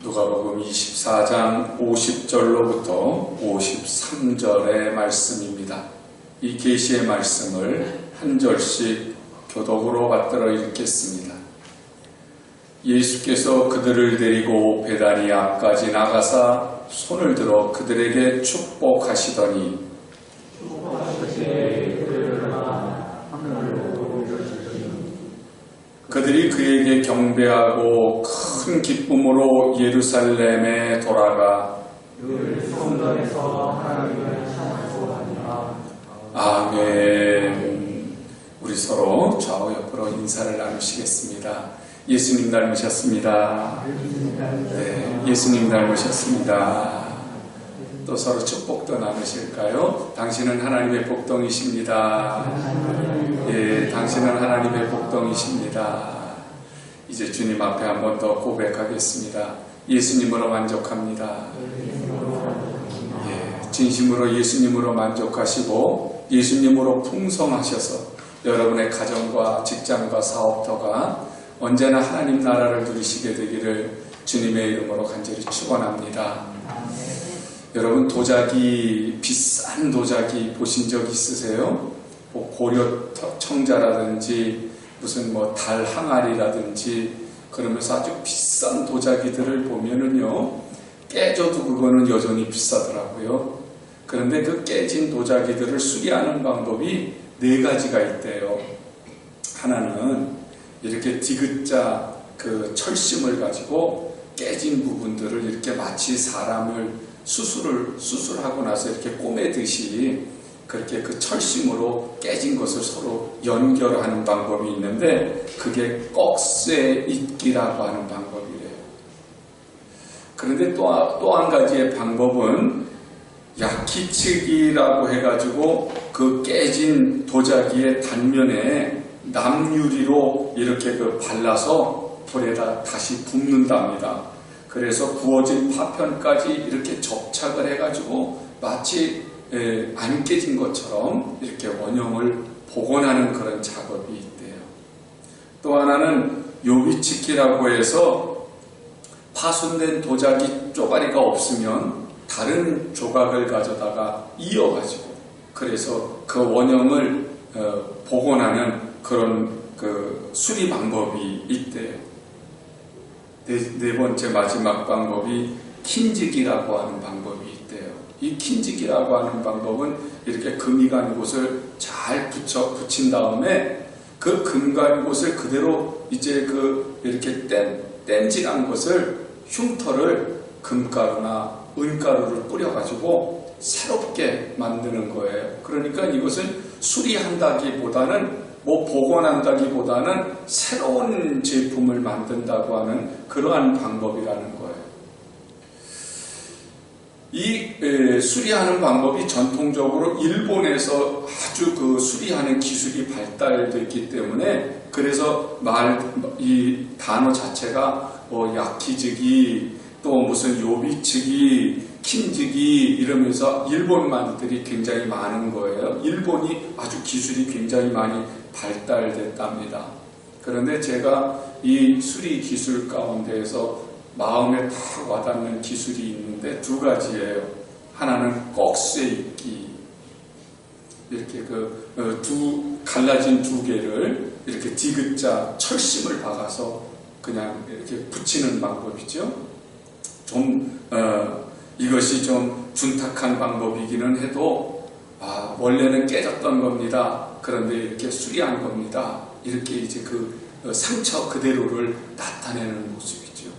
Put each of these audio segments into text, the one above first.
누가복음 24장 50절로부터 53절의 말씀입니다. 이 계시의 말씀을 한 절씩 교독으로 받들어 읽겠습니다. 예수께서 그들을 데리고 베다니아까지 나가사 손을 들어 그들에게 축복하시더니 그들이 그에게 경배하고 큰 기쁨으로 예루살렘에 돌아가 아멘. 우리 서로 좌우 옆으로 인사를 나누시겠습니다. 예수님 닮으셨습니다. 네, 예수님 닮으셨습니다. 또 서로 축복도 나누실까요? 당신은 하나님의 복덩이십니다. 예, 당신은 하나님의 복덩이십니다. 이제 주님 앞에 한 번 더 고백하겠습니다. 예수님으로 만족합니다. 예, 진심으로 예수님으로 만족하시고 예수님으로 풍성하셔서 여러분의 가정과 직장과 사업터가 언제나 하나님 나라를 누리시게 되기를 주님의 이름으로 간절히 축원합니다. 여러분 도자기, 비싼 도자기 보신 적 있으세요? 뭐 고려 청자라든지 무슨 뭐 달 항아리라든지 그러면서 아주 비싼 도자기들을 보면은요, 깨져도 그거는 여전히 비싸더라고요. 그런데 그 깨진 도자기들을 수리하는 방법이 4가지가 있대요. 하나는 이렇게 디귿자 그 철심을 가지고 깨진 부분들을 이렇게 마치 사람을 수술하고 나서 이렇게 꼬매듯이 그렇게 그 철심으로 깨진 것을 서로 연결하는 방법이 있는데 그게 꺽쇠 잇기라고 하는 방법이래요. 그런데 또 한 가지의 방법은 야키치기라고 해가지고 그 깨진 도자기의 단면에 남유리로 이렇게 그 발라서 불에다 다시 붓는답니다. 그래서 구워진 파편까지 이렇게 접착을 해가지고 마치 안 깨진 것처럼 이렇게 원형을 복원하는 그런 작업이 있대요. 또 하나는 요비치키라고 해서 파손된 도자기 쪼가리가 없으면 다른 조각을 가져다가 이어가지고 그래서 그 원형을 복원하는 그런 그 수리 방법이 있대요. 네 번째 마지막 방법이 킨직이라고 하는 방법이 있대요. 이 킨직이라고 하는 방법은 이렇게 금이 간 곳을 잘 붙인 다음에 그 금 간 곳을 그대로 이제 그 이렇게 땜질한 것을 흉터를 금가루나 은가루를 뿌려가지고 새롭게 만드는 거예요. 그러니까 이것을 수리한다기보다는 복원한다기보다는 새로운 제품을 만든다고 하는 그러한 방법이라는 거예요. 이 수리하는 방법이 전통적으로 일본에서 아주 그 수리하는 기술이 발달됐기 때문에 그래서 이 단어 자체가 야키즈기 또 무슨 요비치기 킨즈기 이러면서 일본말들이 굉장히 많은 거예요. 일본이 아주 기술이 굉장히 많이 발달됐답니다. 그런데 제가 이 수리 기술 가운데에서 마음에 탁 와닿는 기술이 있는데 2가지예요. 하나는 꺽쇠 잇기. 이렇게 갈라진 2개를 이렇게 디귿자 철심을 박아서 그냥 이렇게 붙이는 방법이죠. 이것이 좀 둔탁한 방법이기는 해도 원래는 깨졌던 겁니다. 그런데 이렇게 수리한 겁니다. 이렇게 이제 그 상처 그대로를 나타내는 모습이죠.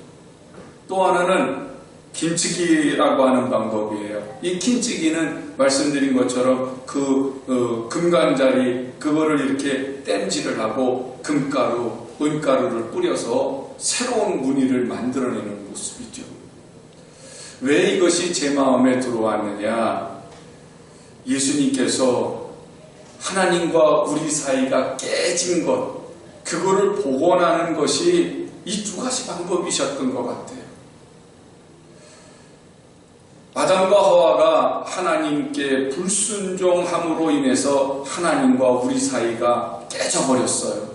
또 하나는 김치기라고 하는 방법이에요. 이 김치기는 말씀드린 것처럼 그 금간자리 그거를 이렇게 땜질을 하고 금가루, 은가루를 뿌려서 새로운 무늬를 만들어내는 모습이죠. 왜 이것이 제 마음에 들어왔느냐? 예수님께서 하나님과 우리 사이가 깨진 것, 그거를 복원하는 것이 이 2가지 방법이셨던 것 같아요. 아담과 하와가 하나님께 불순종함으로 인해서 하나님과 우리 사이가 깨져버렸어요.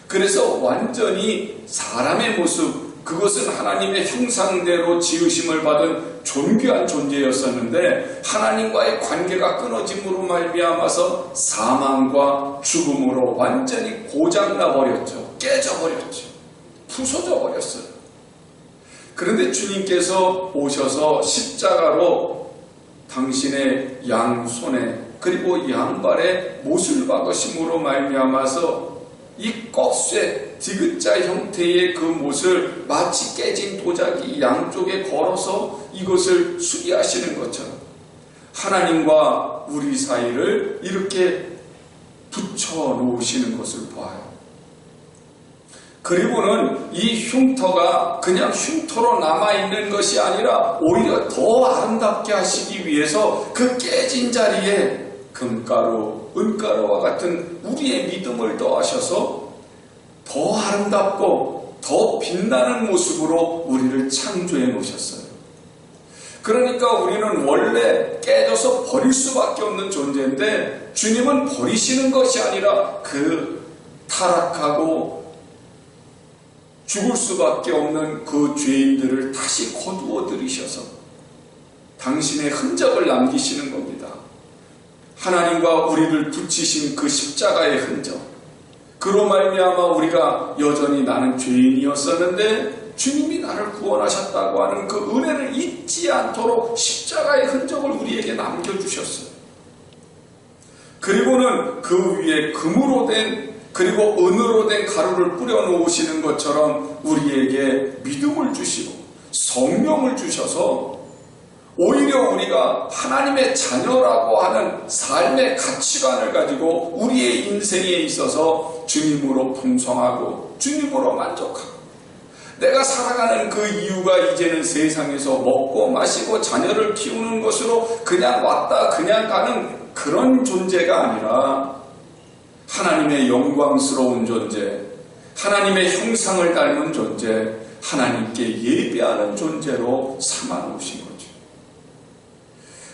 그래서 완전히 사람의 모습, 그것은 하나님의 형상대로 지으심을 받은 존귀한 존재였었는데 하나님과의 관계가 끊어짐으로 말미암아서 사망과 죽음으로 완전히 고장나 버렸죠. 깨져 버렸죠. 부서져 버렸어요. 그런데 주님께서 오셔서 십자가로 당신의 양손에 그리고 양발에 못을 박으심으로 말미암아서 이 꺽쇠 디귿자 형태의 그 못을 마치 깨진 도자기 양쪽에 걸어서 이것을 수리하시는 것처럼 하나님과 우리 사이를 이렇게 붙여 놓으시는 것을 보아요. 그리고는 이 흉터가 그냥 흉터로 남아있는 것이 아니라 오히려 더 아름답게 하시기 위해서 그 깨진 자리에 금가루, 은가루와 같은 우리의 믿음을 더하셔서 더 아름답고 더 빛나는 모습으로 우리를 창조해 놓으셨어요. 그러니까 우리는 원래 깨져서 버릴 수밖에 없는 존재인데 주님은 버리시는 것이 아니라 그 타락하고 죽을 수밖에 없는 그 죄인들을 다시 거두어 들이셔서 당신의 흔적을 남기시는 겁니다. 하나님과 우리를 붙이신 그 십자가의 흔적, 그로 말미암아 우리가 여전히 나는 죄인이었었는데 주님이 나를 구원하셨다고 하는 그 은혜를 잊지 않도록 십자가의 흔적을 우리에게 남겨주셨어요. 그리고는 그 위에 금으로 된 그리고 은으로 된 가루를 뿌려 놓으시는 것처럼 우리에게 믿음을 주시고 성령을 주셔서 오히려 우리가 하나님의 자녀라고 하는 삶의 가치관을 가지고 우리의 인생에 있어서 주님으로 풍성하고 주님으로 만족하고 내가 살아가는 그 이유가 이제는 세상에서 먹고 마시고 자녀를 키우는 것으로 그냥 왔다 그냥 가는 그런 존재가 아니라 하나님의 영광스러운 존재, 하나님의 형상을 닮은 존재, 하나님께 예배하는 존재로 삼아놓으신 거죠.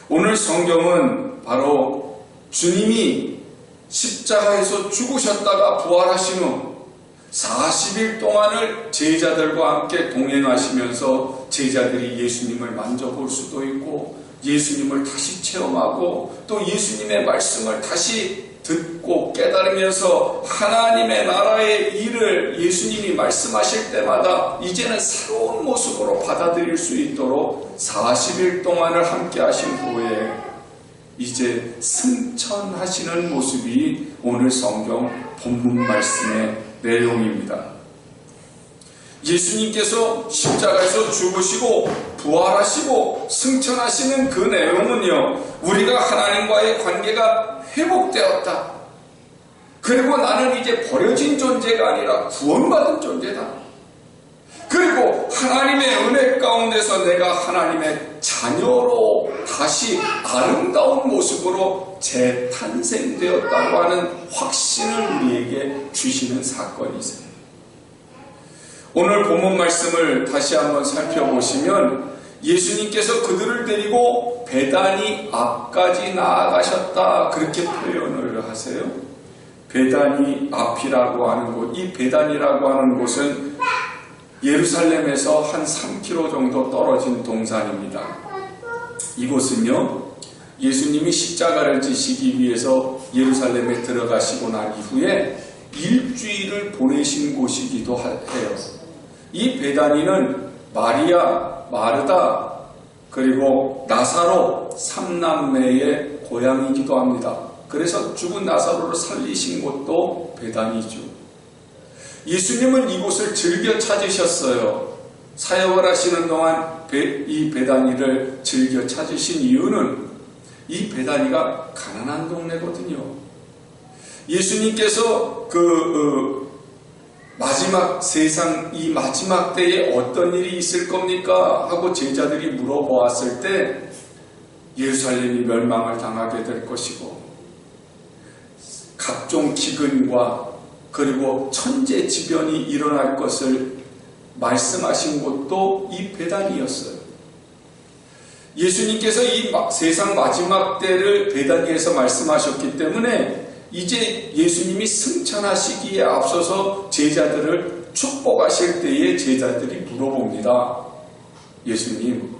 오늘 성경은 바로 주님이 십자가에서 죽으셨다가 부활하신 후 40일 동안을 제자들과 함께 동행하시면서 제자들이 예수님을 만져볼 수도 있고 예수님을 다시 체험하고 또 예수님의 말씀을 다시 듣고 깨달으면서 하나님의 나라의 일을 예수님이 말씀하실 때마다 이제는 새로운 모습으로 받아들일 수 있도록 40일 동안을 함께 하신 후에 이제 승천하시는 모습이 오늘 성경 본문 말씀의 내용입니다. 예수님께서 십자가에서 죽으시고 부활하시고 승천하시는 그 내용은요, 우리가 하나님과의 관계가 회복되었다. 그리고 나는 이제 버려진 존재가 아니라 구원받은 존재다. 그리고 하나님의 은혜 가운데서 내가 하나님의 자녀로 다시 아름다운 모습으로 재탄생되었다고 하는 확신을 우리에게 주시는 사건이세요. 오늘 본문 말씀을 다시 한번 살펴보시면 예수님께서 그들을 데리고 베다니 앞까지 나아가셨다, 그렇게 표현을 하세요. 베다니 앞이라고 하는 곳, 이 베다니라고 하는 곳은 예루살렘에서 한 3km 정도 떨어진 동산입니다. 이곳은요, 예수님이 십자가를 지시기 위해서 예루살렘에 들어가시고 난 이후에 일주일을 보내신 곳이기도 해요. 이 베다니는 마리아, 마르다, 그리고 나사로 3남매의 고향이기도 합니다. 그래서 죽은 나사로를 살리신 곳도 베다니죠. 예수님은 이곳을 즐겨 찾으셨어요. 사역을 하시는 동안 이 베다니를 즐겨 찾으신 이유는 이 베다니가 가난한 동네거든요. 예수님께서 마지막 세상, 이 마지막 때에 어떤 일이 있을 겁니까? 하고 제자들이 물어보았을 때 예루살렘이 멸망을 당하게 될 것이고 각종 기근과 그리고 천재지변이 일어날 것을 말씀하신 곳도 이 베다니였어요. 예수님께서 이 세상 마지막 때를 베다니에서 말씀하셨기 때문에 이제 예수님이 승천하시기에 앞서서 제자들을 축복하실 때에 제자들이 물어봅니다. 예수님,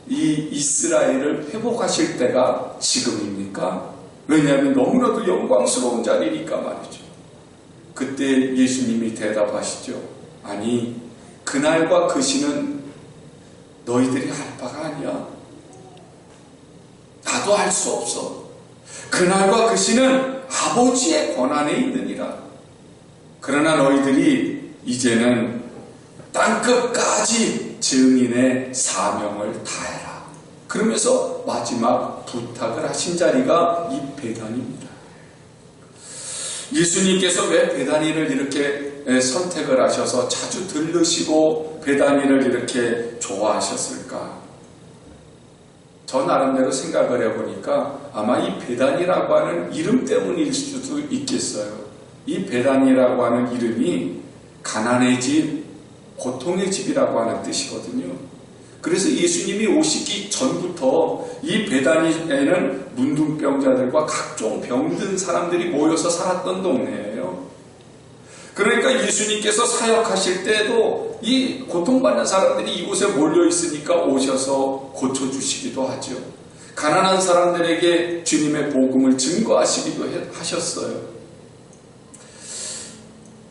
이 이스라엘을 회복하실 때가 지금입니까? 왜냐하면 너무나도 영광스러운 자리니까 말이죠. 그때 예수님이 대답하시죠. 아니, 그날과 그 시는 너희들이 할 바가 아니야. 나도 할 수 없어. 그날과 그 시는 아버지의 권한에 있느니라. 그러나 너희들이 이제는 땅끝까지 증인의 사명을 다해라. 그러면서 마지막 부탁을 하신 자리가 이 베다니입니다. 예수님께서 왜 베다니를 이렇게 선택을 하셔서 자주 들르시고 베다니를 이렇게 좋아하셨을까? 저 나름대로 생각을 해보니까 아마 이 베다니라고 하는 이름 때문일 수도 있겠어요. 이 베다니라고 하는 이름이 가난의 집, 고통의 집이라고 하는 뜻이거든요. 그래서 예수님이 오시기 전부터 이 베다니에는 문둥병자들과 각종 병든 사람들이 모여서 살았던 동네예요. 그러니까 예수님께서 사역하실 때도 이 고통받는 사람들이 이곳에 몰려 있으니까 오셔서 고쳐주시기도 하죠. 가난한 사람들에게 주님의 복음을 증거하시기도 하셨어요.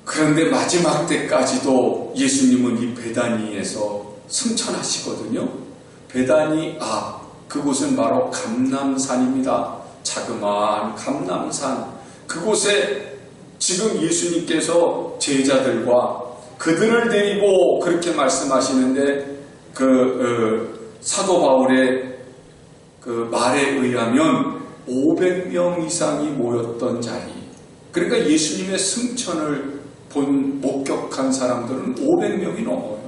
그런데 마지막 때까지도 예수님은 이 베다니에서 승천하시거든요. 베다니 그곳은 바로 감람산입니다. 자그마한 감람산. 그곳에 지금 예수님께서 제자들과 그들을 데리고 그렇게 말씀하시는데 사도 바울의 그 말에 의하면 500명 이상이 모였던 자리. 그러니까 예수님의 승천을 목격한 사람들은 500명이 넘어요.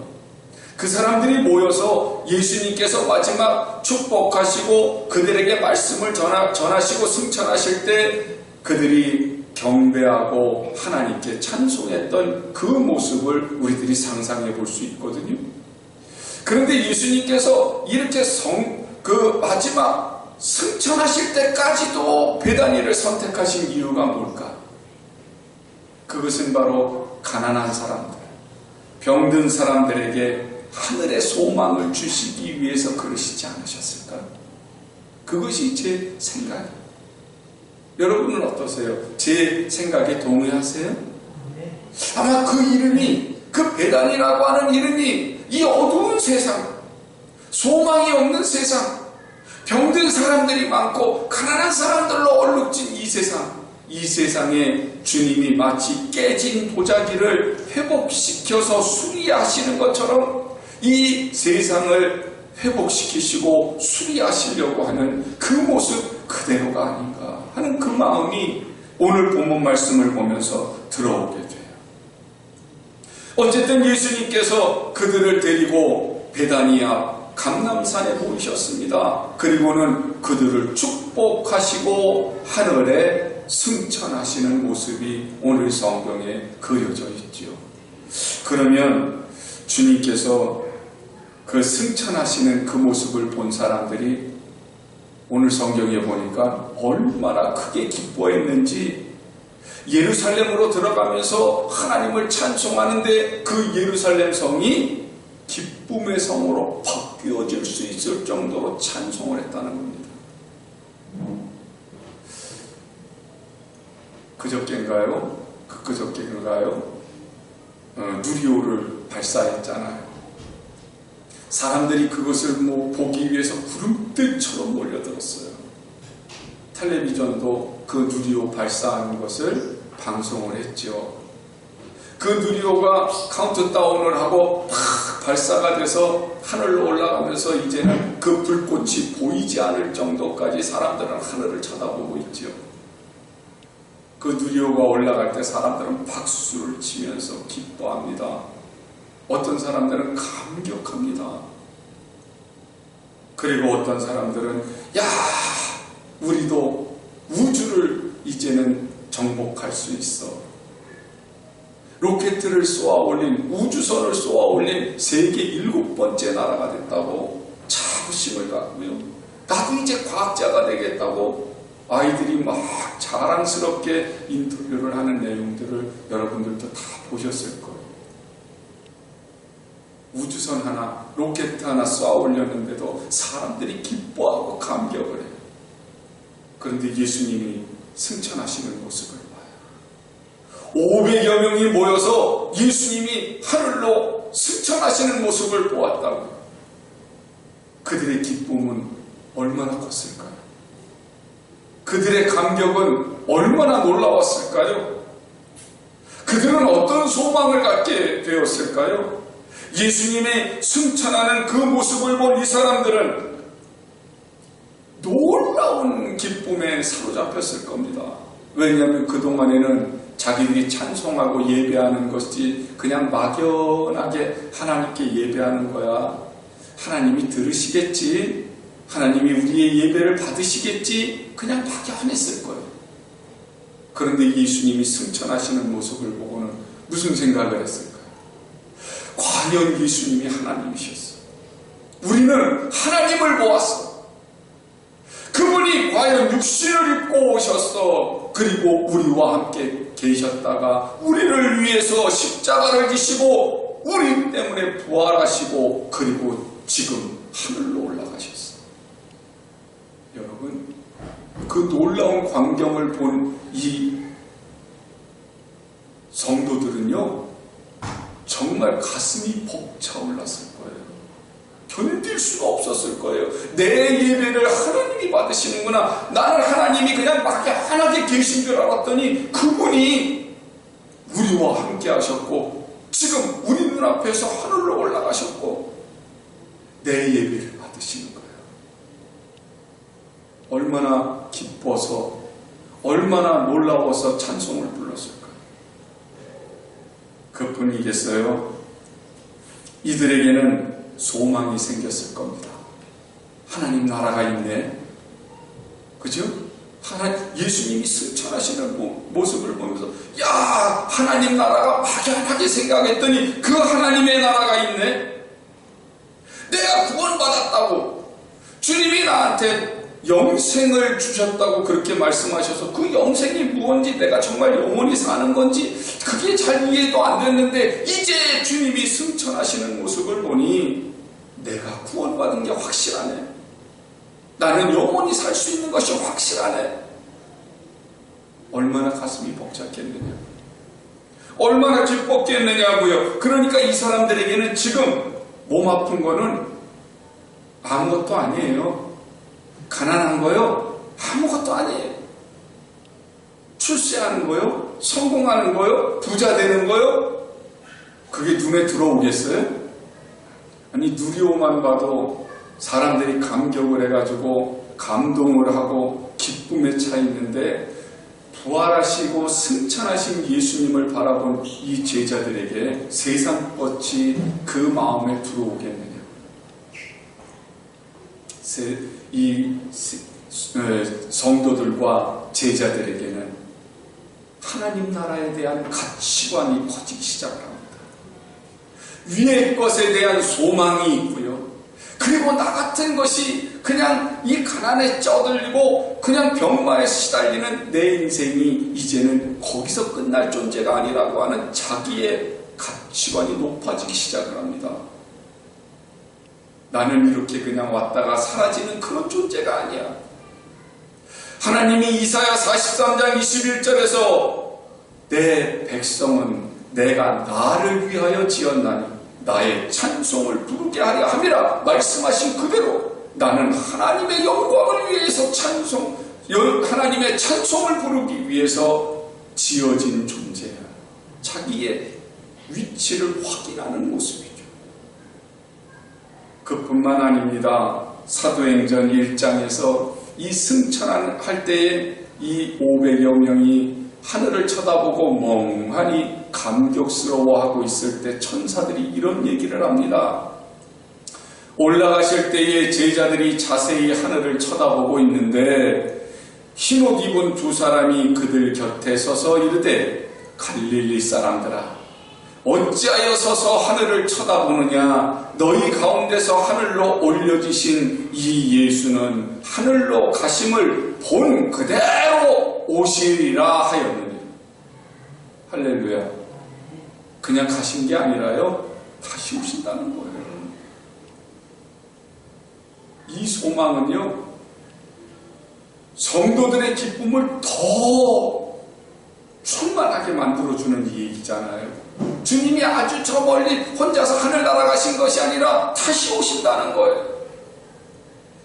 그 사람들이 모여서 예수님께서 마지막 축복하시고 그들에게 말씀을 전하시고 승천하실 때 그들이 경배하고 하나님께 찬송했던 그 모습을 우리들이 상상해 볼 수 있거든요. 그런데 예수님께서 이렇게 마지막 승천하실 때까지도 베다니를 선택하신 이유가 뭘까? 그것은 바로 가난한 사람들, 병든 사람들에게 하늘의 소망을 주시기 위해서 그러시지 않으셨을까? 그것이 제 생각이에요. 여러분은 어떠세요? 제 생각에 동의하세요? 아마 그 이름이, 그 베다니라고 하는 이름이 이 어두운 세상, 소망이 없는 세상, 병든 사람들이 많고 가난한 사람들로 얼룩진 이 세상, 이 세상에 주님이 마치 깨진 도자기를 회복시켜서 수리하시는 것처럼 이 세상을 회복시키시고 수리하시려고 하는 그 모습 그대로가 아닌가 하는 그 마음이 오늘 본문 말씀을 보면서 들어오게 돼요. 어쨌든 예수님께서 그들을 데리고 베다니아 감람산에 모이셨습니다. 그리고는 그들을 축복하시고 하늘에 승천하시는 모습이 오늘 성경에 그려져 있죠. 그러면 주님께서 그 승천하시는 그 모습을 본 사람들이 오늘 성경에 보니까 얼마나 크게 기뻐했는지, 예루살렘으로 들어가면서 하나님을 찬송하는데 그 예루살렘 성이 기쁨의 성으로 바뀌어질 수 있을 정도로 찬송을 했다는 겁니다. 그저께인가요? 그저께인가요? 누리호를 발사했잖아요. 사람들이 그것을 보기 위해서 구름들처럼 몰려들었어요. 텔레비전도 그 누리호 발사하는 것을 방송을 했죠. 그 누리호가 카운트다운을 하고 팍 발사가 돼서 하늘로 올라가면서 이제는 그 불꽃이 보이지 않을 정도까지 사람들은 하늘을 쳐다보고 있죠. 그 누리호가 올라갈 때 사람들은 박수를 치면서 기뻐합니다. 어떤 사람들은 감격합니다. 그리고 어떤 사람들은 우리도 우주를 이제는 정복할 수 있어. 로켓을 쏘아올린, 우주선을 쏘아올린 세계 7번째 나라가 됐다고 자부심을 갖고요. 나도 이제 과학자가 되겠다고 아이들이 막 자랑스럽게 인터뷰를 하는 내용들을 여러분들도 다 보셨을 거예요. 우주선 하나, 로켓 하나 쏘아 올렸는데도 사람들이 기뻐하고 감격을 해요. 그런데 예수님이 승천하시는 모습을 봐요. 500여 명이 모여서 예수님이 하늘로 승천하시는 모습을 보았다고요. 그들의 기쁨은 얼마나 컸을까요? 그들의 감격은 얼마나 놀라웠을까요? 그들은 어떤 소망을 갖게 되었을까요? 예수님의 승천하는 그 모습을 본 이 사람들은 놀라운 기쁨에 사로잡혔을 겁니다. 왜냐하면 그동안에는 자기들이 찬송하고 예배하는 것이 그냥 막연하게 하나님께 예배하는 거야. 하나님이 들으시겠지. 하나님이 우리의 예배를 받으시겠지. 그냥 막연했을 거예요. 그런데 예수님이 승천하시는 모습을 보고는 무슨 생각을 했을까요? 과연 예수님이 하나님이셨어. 우리는 하나님을 보았어. 그분이 과연 육신을 입고 오셨어. 그리고 우리와 함께 계셨다가 우리를 위해서 십자가를 지시고 우리 때문에 부활하시고 그리고 지금 하늘로 올라가셨어. 여러분, 그 놀라운 광경을 본 이 성도들은요, 정말 가슴이 벅차올랐을 거예요. 견딜 수가 없었을 거예요. 내 예배를 하나님이 받으시는구나. 나는 하나님이 그냥 막연하게 계신 줄 알았더니 그분이 우리와 함께 하셨고 지금 우리 눈앞에서 하늘로 올라가셨고 내 예배를 받으시는 거예요. 얼마나 기뻐서 얼마나 놀라워서 찬송을 불렀을까요? 그뿐이겠어요? 이들에게는 소망이 생겼을 겁니다. 하나님 나라가 있네. 그죠? 예수님이 승천하시는 모습을 보면서 야, 하나님 나라가 막연하게 생각했더니 그 하나님의 나라가 있네. 내가 구원받았다고 주님이 나한테 영생을 주셨다고 그렇게 말씀하셔서 그 영생이 무엇인지 내가 정말 영원히 사는 건지 그게 잘 이해도 안 됐는데 이제 주님이 승천하시는 모습을 보니 내가 구원받은 게 확실하네. 나는 영원히 살 수 있는 것이 확실하네. 얼마나 가슴이 벅찼겠느냐. 얼마나 기뻤겠느냐고요. 그러니까 이 사람들에게는 지금 몸 아픈 거는 아무것도 아니에요. 가난한 거요? 아무것도 아니에요. 출세하는 거요? 성공하는 거요? 부자 되는 거요? 그게 눈에 들어오겠어요? 아니, 누리호만 봐도 사람들이 감격을 해가지고 감동을 하고 기쁨에 차 있는데 부활하시고 승천하신 예수님을 바라본 이 제자들에게 세상 것이 그 마음에 들어오겠느냐. 이 성도들과 제자들에게는 하나님 나라에 대한 가치관이 커지기 시작합니다. 위의 것에 대한 소망이 있고요. 그리고 나 같은 것이 그냥 이 가난에 쪄들리고 그냥 병마에 시달리는 내 인생이 이제는 거기서 끝날 존재가 아니라고 하는 자기의 가치관이 높아지기 시작을 합니다. 나는 이렇게 그냥 왔다가 사라지는 그런 존재가 아니야. 하나님이 이사야 43장 21절에서 내 백성은 내가 나를 위하여 지었나니 나의 찬송을 부르게 하려 함이라 말씀하신 그대로 나는 하나님의 영광을 위해서 하나님의 찬송을 부르기 위해서 지어진 존재야. 자기의 위치를 확인하는 모습이죠. 그뿐만 아닙니다. 사도행전 1장에서 이 승천할 때에 이 500여 명이 하늘을 쳐다보고 멍하니 감격스러워하고 있을 때 천사들이 이런 얘기를 합니다. 올라가실 때에 제자들이 자세히 하늘을 쳐다보고 있는데 흰옷 입은 두 사람이 그들 곁에 서서 이르되 갈릴리 사람들아 어찌하여 서서 하늘을 쳐다보느냐. 너희 가운데서 하늘로 올려지신 이 예수는 하늘로 가심을 본 그대로 오시리라 하였느니. 할렐루야. 그냥 가신 게 아니라요, 다시 오신다는 거예요. 이 소망은요, 성도들의 기쁨을 더 충만하게 만들어주는 이 얘기잖아요. 주님이 아주 저 멀리 혼자서 하늘 날아가신 것이 아니라 다시 오신다는 거예요.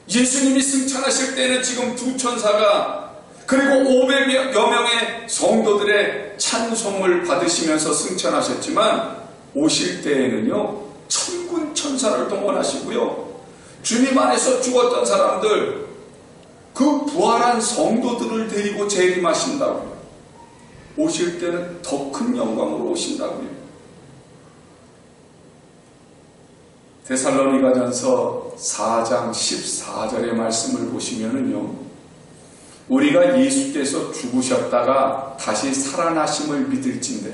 예수님이 승천하실 때는 지금 두 천사가 그리고 500여 명의 성도들의 찬송을 받으시면서 승천하셨지만 오실 때에는요, 천군 천사를 동원하시고요, 주님 안에서 죽었던 사람들, 그 부활한 성도들을 데리고 재림하신다고요. 오실 때는 더 큰 영광으로 오신다고요. 데살로니가전서 4장 14절의 말씀을 보시면은요, 우리가 예수께서 죽으셨다가 다시 살아나심을 믿을진대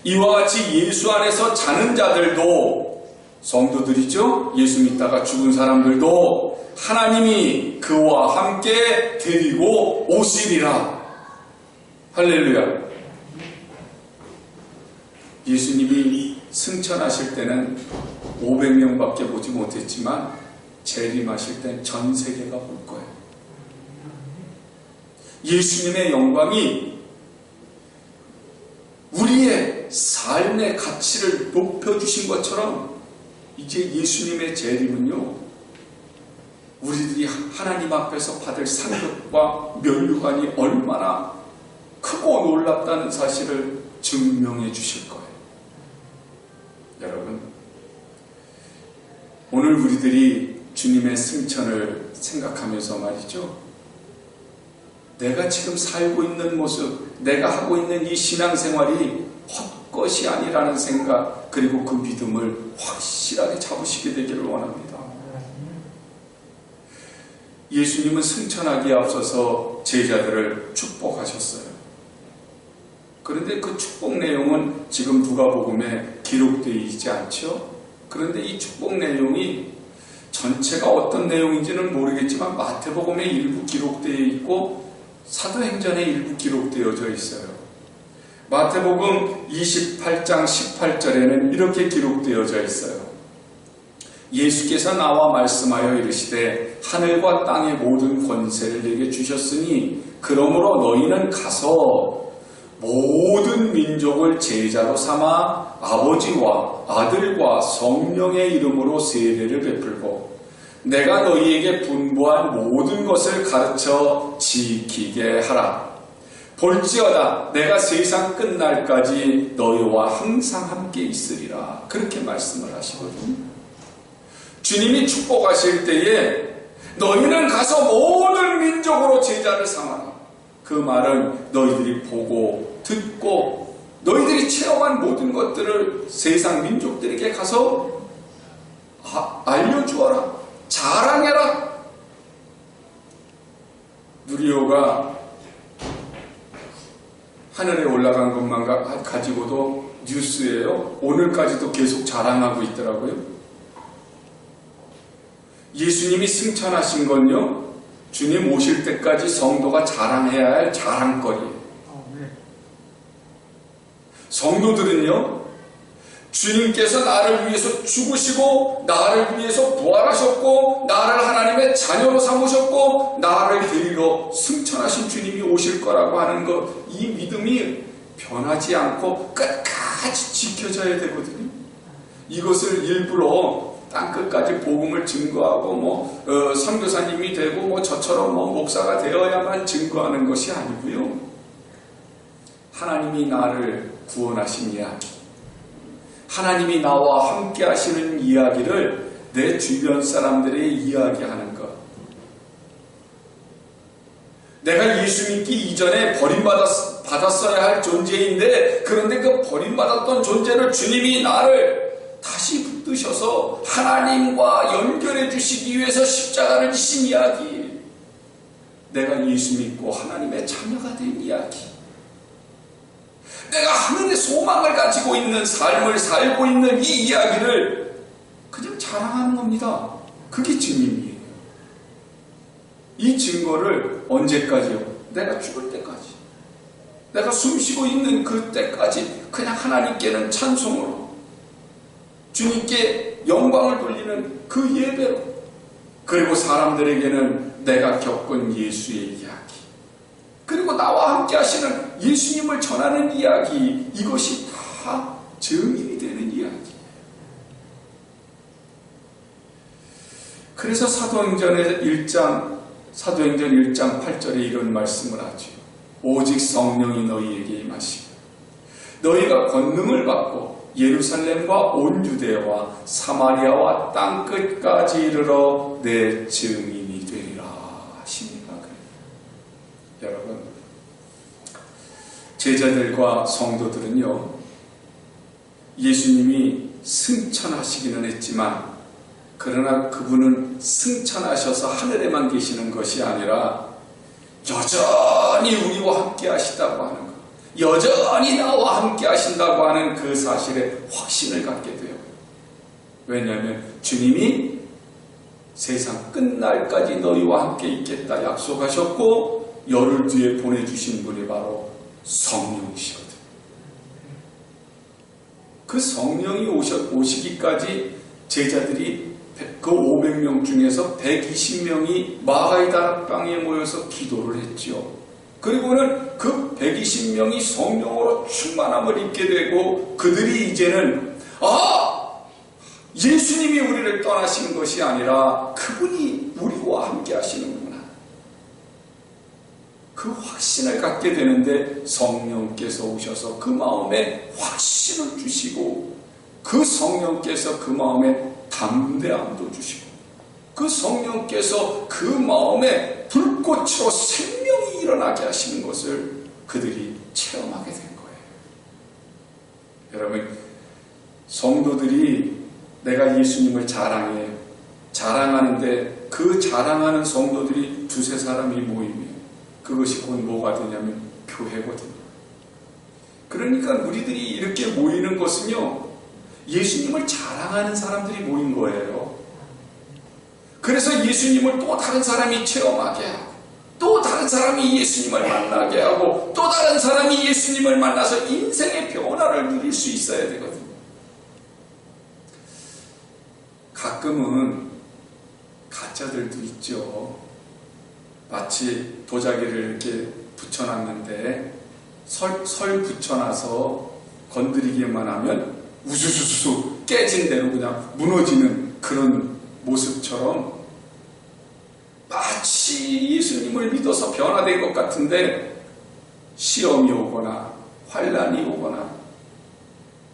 이와 같이 예수 안에서 자는 자들도, 성도들이죠, 예수 믿다가 죽은 사람들도 하나님이 그와 함께 데리고 오시리라. 할렐루야. 예수님이 승천하실 때는 500명밖에 보지 못했지만 재림하실 땐 전 세계가 볼 거예요. 예수님의 영광이 우리의 삶의 가치를 높여주신 것처럼 이제 예수님의 재림은요, 우리들이 하나님 앞에서 받을 상급과 면류관이 얼마나 크고 놀랍다는 사실을 증명해 주실 거예요. 여러분, 오늘 우리들이 주님의 승천을 생각하면서 말이죠, 내가 지금 살고 있는 모습, 내가 하고 있는 이 신앙생활이 헛것이 아니라는 생각, 그리고 그 믿음을 확실하게 잡으시게 되기를 원합니다. 예수님은 승천하기에 앞서서 제자들을 축복하셨어요. 그런데 그 축복 내용은 지금 누가복음에 기록되어 있지 않죠? 그런데 이 축복 내용이 전체가 어떤 내용인지는 모르겠지만 마태복음에 일부 기록되어 있고 사도행전에 일부 기록되어져 있어요. 마태복음 28장 18절에는 이렇게 기록되어져 있어요. 예수께서 나와 말씀하여 이르시되 하늘과 땅의 모든 권세를 내게 주셨으니 그러므로 너희는 가서 모든 민족을 제자로 삼아 아버지와 아들과 성령의 이름으로 세례를 베풀고 내가 너희에게 분부한 모든 것을 가르쳐 지키게 하라. 볼지어다 내가 세상 끝날까지 너희와 항상 함께 있으리라. 그렇게 말씀을 하시거든요. 주님이 축복하실 때에 너희는 가서 모든 민족으로 제자를 삼아라. 그 말은 너희들이 보고 듣고 너희들이 체험한 모든 것들을 세상 민족들에게 가서 알려주어라. 자랑해라. 누리호가 하늘에 올라간 것만 가지고도 뉴스예요. 오늘까지도 계속 자랑하고 있더라고요. 예수님이 승천하신 건요, 주님 오실 때까지 성도가 자랑해야 할 자랑거리예요. 성도들은요, 주님께서 나를 위해서 죽으시고 나를 위해서 부활하셨고 나를 하나님의 자녀로 삼으셨고 나를 데리러 승천하신 주님이 오실 거라고 하는 것, 이 믿음이 변하지 않고 끝까지 지켜져야 되거든요. 이것을 일부러 땅끝까지 복음을 증거하고 선교사님이 되고 저처럼 목사가 되어야만 증거하는 것이 아니고요, 하나님이 나를 구원하신 이야기, 하나님이 나와 함께 하시는 이야기를 내 주변 사람들에게 이야기하는 것. 내가 예수 믿기 이전에 버림받았어야 할 존재인데, 그런데 그 버림받았던 존재를 주님이 나를 다시 붙드셔서 하나님과 연결해 주시기 위해서 십자가를 지신 이야기, 내가 예수 믿고 하나님의 자녀가 된 이야기, 내가 하늘의 소망을 가지고 있는 삶을 살고 있는 이 이야기를 그냥 자랑하는 겁니다. 그게 증인이에요. 이 증거를 언제까지요? 내가 죽을 때까지, 내가 숨쉬고 있는 그 때까지 그냥 하나님께는 찬송으로, 주님께 영광을 돌리는 그 예배로, 그리고 사람들에게는 내가 겪은 예수의 이야기, 그리고 나와 함께 하시는 예수님을 전하는 이야기, 이것이 다 증인이 되는 이야기. 그래서 사도행전 1장 8절에 이런 말씀을 하죠. 오직 성령이 너희에게 임하시고 너희가 권능을 받고 예루살렘과 온 유대와 사마리아와 땅끝까지 이르러 내 증인이 되리라 하십니다. 여러분, 제자들과 성도들은요, 예수님이 승천하시기는 했지만, 그러나 그분은 승천하셔서 하늘에만 계시는 것이 아니라 여전히 우리와 함께 하시다고 하는 것, 여전히 나와 함께 하신다고 하는 그 사실에 확신을 갖게 돼요. 왜냐하면 주님이 세상 끝날까지 너희와 함께 있겠다 약속하셨고, 열흘 뒤에 보내주신 분이 바로 성령이시거든요. 그 성령이 오시기까지 제자들이 그 500명 중에서 120명이 마가의 다락방에 모여서 기도를 했지요. 그리고는 그 120명이 성령으로 충만함을 입게 되고, 그들이 이제는 예수님이 우리를 떠나시는 것이 아니라 그분이 우리와 함께 하시는구나, 그 확신을 갖게 되는데, 성령께서 오셔서 그 마음에 확신을 주시고, 그 성령께서 그 마음에 담대함도 주시고, 그 성령께서 그 마음에 불꽃으로 생명이 일어나게 하시는 것을 그들이 체험하게 된 거예요. 여러분, 성도들이 내가 예수님을 자랑하는데 그 자랑하는 성도들이 두세 사람이 모이면 그것이 곧 뭐가 되냐면 교회거든요. 그러니까 우리들이 이렇게 모이는 것은요, 예수님을 자랑하는 사람들이 모인 거예요. 그래서 예수님을 또 다른 사람이 체험하게 하고, 또 다른 사람이 예수님을 만나게 하고, 또 다른 사람이 예수님을 만나서 인생의 변화를 누릴 수 있어야 되거든요. 가끔은 가짜들도 있죠. 마치 도자기를 이렇게 붙여놨는데 설 붙여놔서 건드리기만 하면 우수수수 깨진 대로 그냥 무너지는 그런 모습처럼, 마치 예수님을 믿어서 변화된 것 같은데 시험이 오거나 환난이 오거나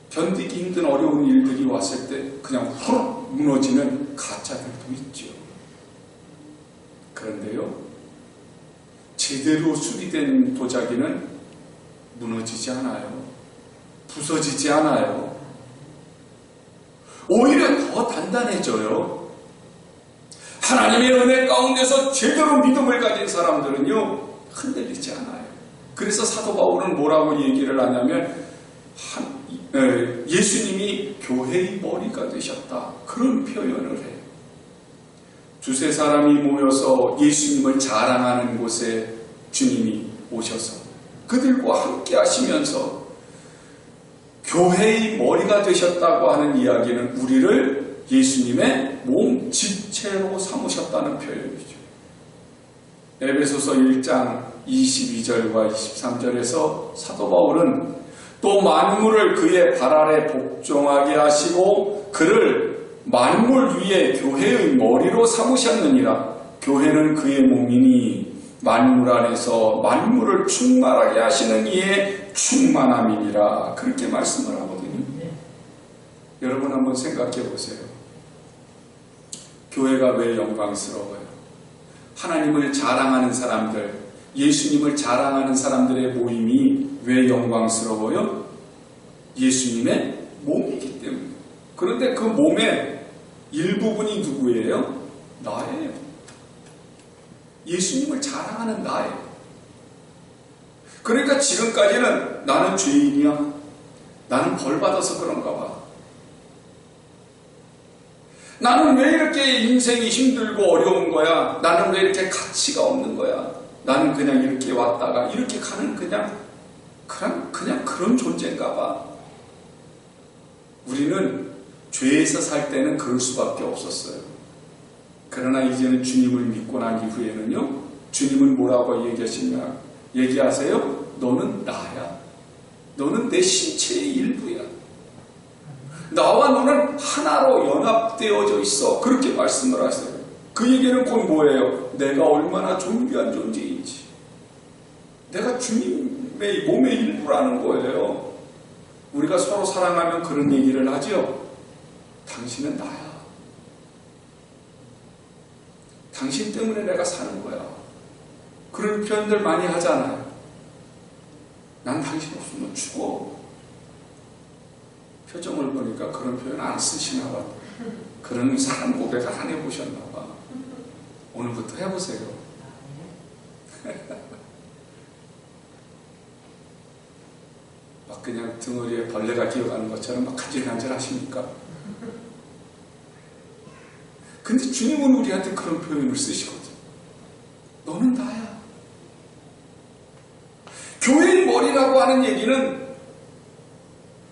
견디기 힘든 어려운 일들이 왔을 때 그냥 훅 무너지는 가짜들도 있죠. 그런데요, 제대로 수리된 도자기는 무너지지 않아요. 부서지지 않아요. 오히려 더 단단해져요. 하나님의 은혜 가운데서 제대로 믿음을 가진 사람들은요, 흔들리지 않아요. 그래서 사도 바울은 뭐라고 얘기를 하냐면, 예수님이 교회의 머리가 되셨다, 그런 표현을 해요. 두세 사람이 모여서 예수님을 자랑하는 곳에 주님이 오셔서 그들과 함께 하시면서 교회의 머리가 되셨다고 하는 이야기는 우리를 예수님의 몸 지체로 삼으셨다는 표현이죠. 에베소서 1장 22절과 23절에서 사도 바울은 또 만물을 그의 발 아래 복종하게 하시고 그를 만물 위에 교회의 머리로 삼으셨느니라. 교회는 그의 몸이니 만물 안에서 만물을 충만하게 하시는 이의 충만함이니라. 그렇게 말씀을 하거든요. 여러분 한번 생각해 보세요. 교회가 왜 영광스러워요? 하나님을 자랑하는 사람들, 예수님을 자랑하는 사람들의 모임이 왜 영광스러워요? 예수님의 몸이기 때문에. 그런데 그 몸의 일부분이 누구예요? 나예요. 예수님을 자랑하는 나예요. 그러니까 지금까지는 나는 죄인이야, 나는 벌 받아서 그런가 봐, 나는 왜 이렇게 인생이 힘들고 어려운 거야, 나는 왜 이렇게 가치가 없는 거야, 나는 그냥 이렇게 왔다가 이렇게 가는 그냥 그런 존재인가 봐. 우리는 죄에서 살 때는 그럴 수밖에 없었어요. 그러나 이제는 주님을 믿고 난 이후에는요, 주님은 뭐라고 얘기하세요? 너는 나야. 너는 내 신체의 일부야. 나와 너는 하나로 연합되어져 있어. 그렇게 말씀을 하세요. 그 얘기는 곧 뭐예요? 내가 얼마나 존귀한 존재인지. 내가 주님의 몸의 일부라는 거예요. 우리가 서로 사랑하면 그런 얘기를 하죠. 당신은 나야. 당신 때문에 내가 사는 거야. 그런 표현들 많이 하잖아요. 난 당신 없으면 죽어. 표정을 보니까 그런 표현 안 쓰시나 봐. 그런 사람 고백을 안 해보셨나 봐. 오늘부터 해보세요. 막 그냥 등허리에 벌레가 기어가는 것처럼 막 간질간질 하십니까? 근데 주님은 우리한테 그런 표현을 쓰시거든. 너는 나야. 교회의 머리라고 하는 얘기는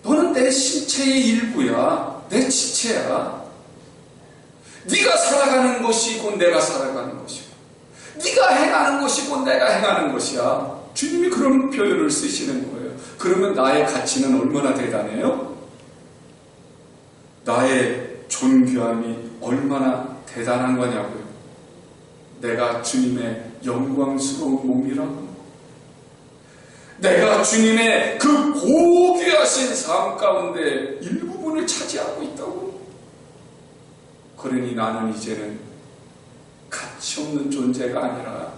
너는 내 신체의 일부야. 내 지체야. 네가 살아가는 것이 곧 내가 살아가는 것이고, 네가 행하는 것이 곧 내가 행하는 것이야. 주님이 그런 표현을 쓰시는 거예요. 그러면 나의 가치는 얼마나 대단해요? 나의 존귀함이 얼마나 대단한 거냐고요. 내가 주님의 영광스러운 몸이라고, 내가 주님의 그 고귀하신 삶 가운데 일부분을 차지하고 있다고. 그러니 나는 이제는 가치 없는 존재가 아니라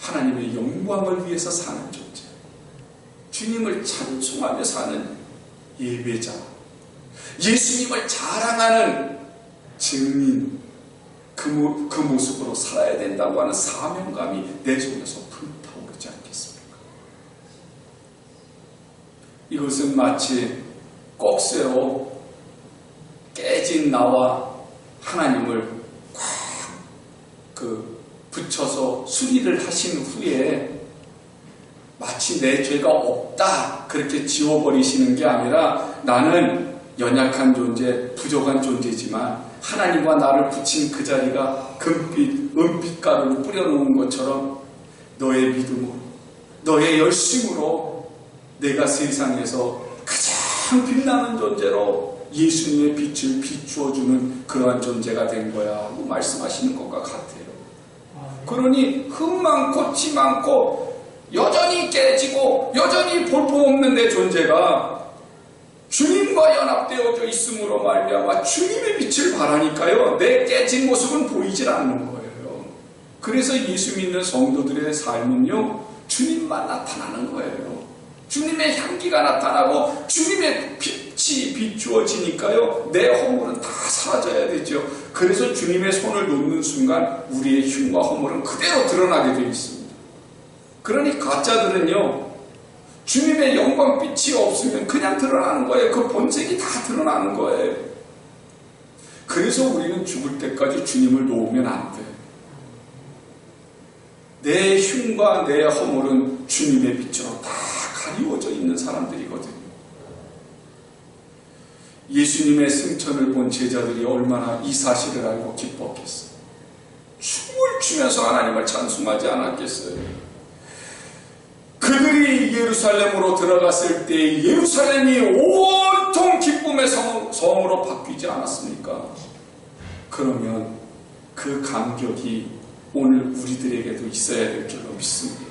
하나님의 영광을 위해서 사는 존재, 주님을 찬송하며 사는 예배자, 예수님을 자랑하는 증인, 그 모습으로 살아야 된다고 하는 사명감이 내 속에서 불타오르지 않겠습니까? 이것은 마치 꼭새로 깨진 나와 하나님을 붙여서 수리를 하신 후에 마치 내 죄가 없다 그렇게 지워버리시는 게 아니라, 나는 연약한 존재, 부족한 존재지만 하나님과 나를 붙인 그 자리가 금빛, 은빛가루를 뿌려놓은 것처럼 너의 믿음으로, 너의 열심으로 내가 세상에서 가장 빛나는 존재로 예수님의 빛을 비추어주는 그러한 존재가 된 거야 하고 말씀하시는 것과 같아요. 그러니 흠 많고 티 많고 여전히 깨지고 여전히 볼품없는 내 존재가 주님과 연합되어져 있음으로 말미암아 주님의 빛을 발하니까요, 내 깨진 모습은 보이질 않는 거예요. 그래서 예수 믿는 성도들의 삶은요, 주님만 나타나는 거예요. 주님의 향기가 나타나고 주님의 빛이 비추어지니까요, 내 허물은 다 사라져야 되죠. 그래서 주님의 손을 놓는 순간 우리의 흉과 허물은 그대로 드러나게 되어 있습니다. 그러니 가짜들은요, 주님의 영광빛이 없으면 그냥 드러나는 거예요. 그 본색이 다 드러나는 거예요. 그래서 우리는 죽을 때까지 주님을 놓으면 안 돼. 내 흉과 내 허물은 주님의 빛으로 다 가리워져 있는 사람들이거든요. 예수님의 승천을 본 제자들이 얼마나 이 사실을 알고 기뻤겠어요. 춤을 추면서 하나님을 찬송하지 않았겠어요. 그들이 예루살렘으로 들어갔을 때 예루살렘이 온통 기쁨의 성으로 바뀌지 않았습니까? 그러면 그 감격이 오늘 우리들에게도 있어야 될 줄로 믿습니다.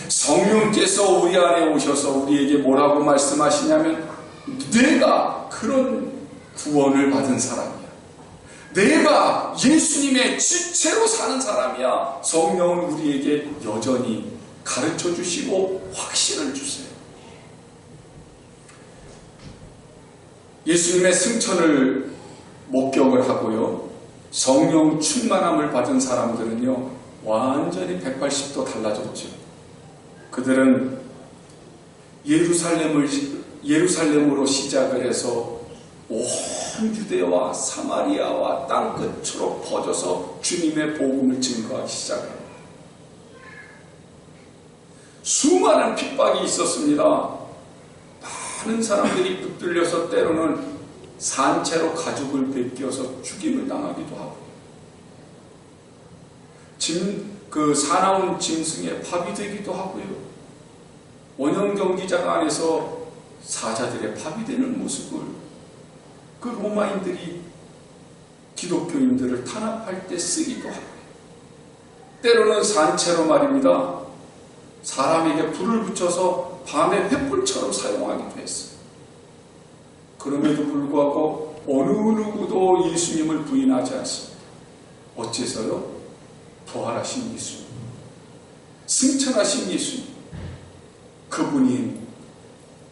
성령께서 우리 안에 오셔서 우리에게 뭐라고 말씀하시냐면, 내가 그런 구원을 받은 사람이야. 내가 예수님의 지체로 사는 사람이야. 성령은 우리에게 여전히 가르쳐 주시고 확신을 주세요. 예수님의 승천을 목격을 하고요, 성령 충만함을 받은 사람들은요, 완전히 180도 달라졌죠. 그들은 예루살렘으로 시작을 해서 온 유대와 사마리아와 땅끝으로 퍼져서 주님의 복음을 증거하기 시작합니다. 수많은 핍박이 있었습니다. 많은 사람들이 붙들려서 때로는 산채로 가죽을 벗겨서 죽임을 당하기도 하고, 사나운 짐승의 밥이 되기도 하고요. 원형 경기장 안에서 사자들의 밥이 되는 모습을 그 로마인들이 기독교인들을 탄압할 때 쓰기도 하고요. 때로는 산채로 말입니다. 사람에게 불을 붙여서 밤에 횃불처럼 사용하기도 했어요. 그럼에도 불구하고 어느 누구도 예수님을 부인하지 않습니다. 어째서요? 부활하신 예수님, 승천하신 예수님, 그분이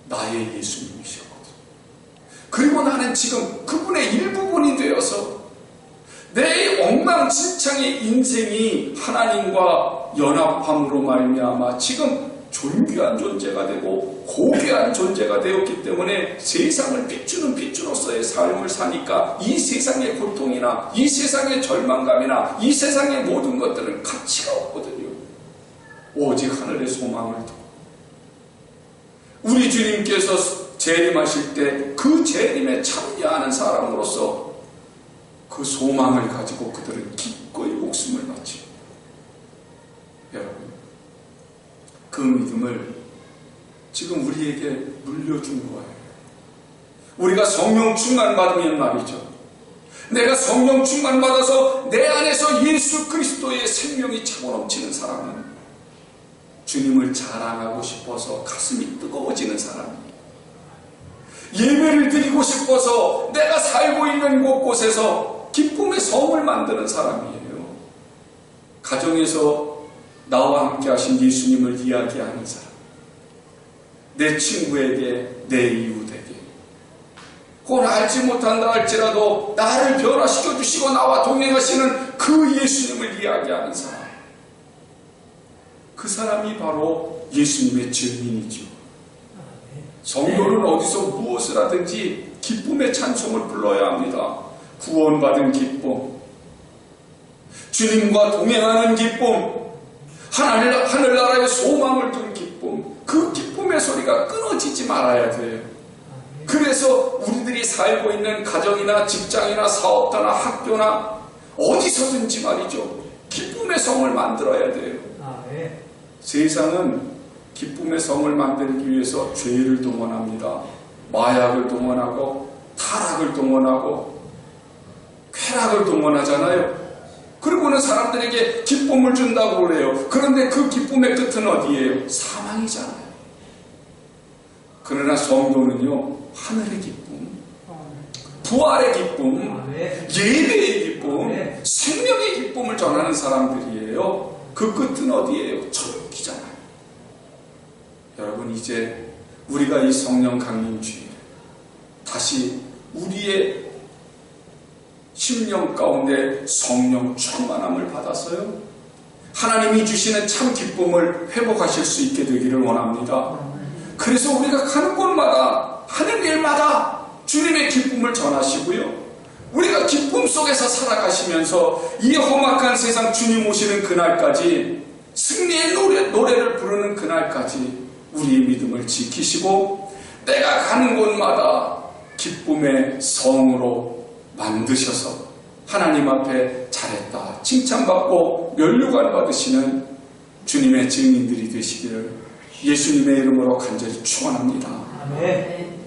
나의 예수님이시거든요. 그리고 나는 지금 그분의 일부분이 되어서 내 엉망진창의 인생이 하나님과 연합함으로 말미암아 지금 존귀한 존재가 되고 고귀한 존재가 되었기 때문에 세상을 비추는 빛으로서의 삶을 사니까 이 세상의 고통이나 이 세상의 절망감이나 이 세상의 모든 것들은 가치가 없거든요. 오직 하늘의 소망을 두고 우리 주님께서 재림하실 때 그 재림에 참여하는 사람으로서 그 소망을 가지고 그들은 기꺼이 목숨을 바칩니다. 여러분, 그 믿음을 지금 우리에게 물려준 거예요. 우리가 성령 충만 받으면 말이죠. 내가 성령 충만 받아서 내 안에서 예수 그리스도의 생명이 차고 넘치는 사람은 주님을 자랑하고 싶어서 가슴이 뜨거워지는 사람이에요. 예배를 드리고 싶어서 내가 살고 있는 곳곳에서 기쁨의 성을 만드는 사람이에요. 가정에서 나와 함께 하신 예수님을 이야기하는 사람, 내 친구에게, 내 이웃에게, 혹은 알지 못한다 할지라도 나를 변화시켜 주시고 나와 동행하시는 그 예수님을 이야기하는 사람, 그 사람이 바로 예수님의 증인이죠. 성도는 어디서 무엇을 하든지 기쁨의 찬송을 불러야 합니다. 구원받은 기쁨, 주님과 동행하는 기쁨, 하늘나라의 소망을 둔 기쁨, 그 기쁨의 소리가 끊어지지 말아야 돼요. 그래서 우리들이 살고 있는 가정이나 직장이나 사업터나 학교나 어디서든지 말이죠, 기쁨의 성을 만들어야 돼요. 세상은 기쁨의 성을 만들기 위해서 죄를 동원합니다. 마약을 동원하고 타락을 동원하고 쾌락을 동원하잖아요. 그리고는 사람들에게 기쁨을 준다고 그래요. 그런데 그 기쁨의 끝은 어디예요? 사망이잖아요. 그러나 성도는요, 하늘의 기쁨, 부활의 기쁨, 예배의 기쁨, 생명의 기쁨을 전하는 사람들이에요. 그 끝은 어디예요? 천국이잖아요. 여러분, 이제 우리가 이 성령 강림주일 다시 우리의 심령 가운데 성령 충만함을 받아서요, 하나님이 주시는 참 기쁨을 회복하실 수 있게 되기를 원합니다. 그래서 우리가 가는 곳마다 하는 일마다 주님의 기쁨을 전하시고요, 우리가 기쁨 속에서 살아가시면서 이 험악한 세상 주님 오시는 그날까지, 승리의 노래를 부르는 그날까지 우리의 믿음을 지키시고 내가 가는 곳마다 기쁨의 성으로 만드셔서 하나님 앞에 잘했다 칭찬받고 면류관 받으시는 주님의 증인들이 되시기를 예수님의 이름으로 간절히 축원합니다. 아멘.